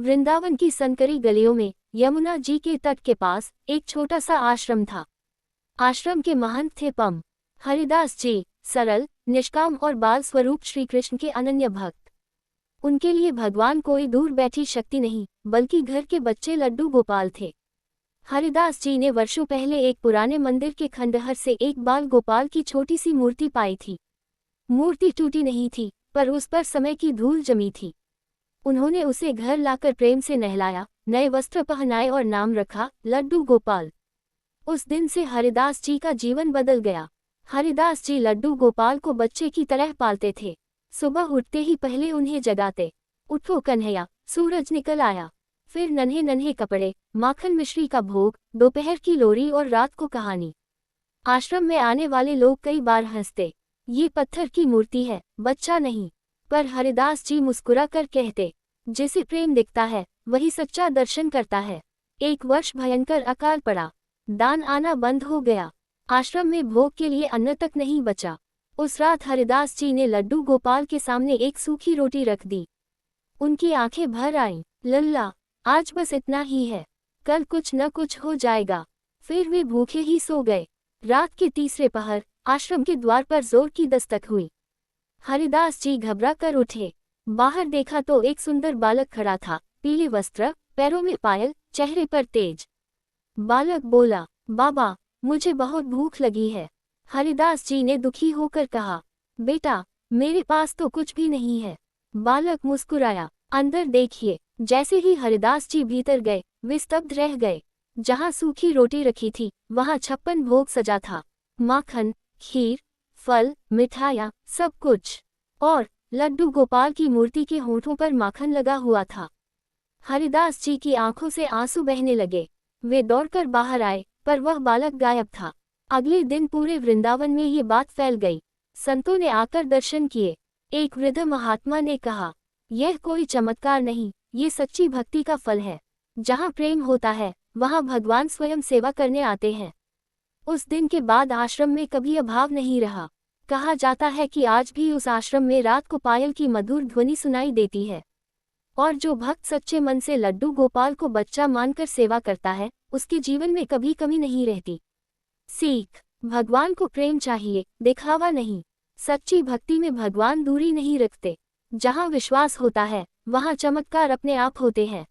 वृंदावन की सनकरी गलियों में यमुना जी के तट के पास एक छोटा सा आश्रम था। आश्रम के महंत थे पम हरिदास जी, सरल, निष्काम और बाल स्वरूप श्री कृष्ण के अनन्य भक्त। उनके लिए भगवान कोई दूर बैठी शक्ति नहीं, बल्कि घर के बच्चे लड्डू गोपाल थे। हरिदास जी ने वर्षों पहले एक पुराने मंदिर के खंडहर से एक बाल गोपाल की छोटी सी मूर्ति पाई थी। मूर्ति टूटी नहीं थी, पर उस पर समय की धूल जमी थी। उन्होंने उसे घर लाकर प्रेम से नहलाया, नए वस्त्र पहनाए और नाम रखा लड्डू गोपाल। उस दिन से हरिदास जी का जीवन बदल गया। हरिदास जी लड्डू गोपाल को बच्चे की तरह पालते थे। सुबह उठते ही पहले उन्हें जगाते, उठो कन्हैया, सूरज निकल आया। फिर नन्हे नन्हे कपड़े, माखन मिश्री का भोग, दोपहर की लोरी और रात को कहानी। आश्रम में आने वाले लोग कई बार हंसते, ये पत्थर की मूर्ति है, बच्चा नहीं। पर हरिदास जी मुस्कुरा कर कहते, जिसे प्रेम दिखता है वही सच्चा दर्शन करता है। एक वर्ष भयंकर अकाल पड़ा, दान आना बंद हो गया। आश्रम में भोग के लिए अन्न तक नहीं बचा। उस रात हरिदास जी ने लड्डू गोपाल के सामने एक सूखी रोटी रख दी। उनकी आंखें भर आईं, लल्ला, आज बस इतना ही है, कल कुछ न कुछ हो जाएगा। फिर वे भूखे ही सो गए। रात के तीसरे पहर आश्रम के द्वार पर जोर की दस्तक हुई। हरिदास जी घबरा कर उठे। बाहर देखा तो एक सुंदर बालक खड़ा था, पीले वस्त्र, पैरों में पायल, चेहरे पर तेज। बालक बोला, बाबा, मुझे बहुत भूख लगी है। हरिदास जी ने दुखी होकर कहा, बेटा, मेरे पास तो कुछ भी नहीं है। बालक मुस्कुराया, अंदर देखिए। जैसे ही हरिदास जी भीतर गए, वे स्तब्ध रह गए। जहाँ सूखी रोटी रखी थी, वहाँ 56 भोग सजा था, माखन, खीर, फल, मिठाइयाँ, सब कुछ। और लड्डू गोपाल की मूर्ति के होंठों पर माखन लगा हुआ था। हरिदास जी की आंखों से आंसू बहने लगे। वे दौड़कर बाहर आए, पर वह बालक गायब था। अगले दिन पूरे वृंदावन में ये बात फैल गई। संतों ने आकर दर्शन किए। एक वृद्ध महात्मा ने कहा, यह कोई चमत्कार नहीं, ये सच्ची भक्ति का फल है। जहाँ प्रेम होता है, वहाँ भगवान स्वयं सेवा करने आते हैं। उस दिन के बाद आश्रम में कभी अभाव नहीं रहा। कहा जाता है कि आज भी उस आश्रम में रात को पायल की मधुर ध्वनि सुनाई देती है। और जो भक्त सच्चे मन से लड्डू गोपाल को बच्चा मानकर सेवा करता है, उसके जीवन में कभी कमी नहीं रहती। सीख, भगवान को प्रेम चाहिए, दिखावा नहीं। सच्ची भक्ति में भगवान दूरी नहीं रखते। जहाँ विश्वास होता है, वहाँ चमत्कार अपने आप होते हैं।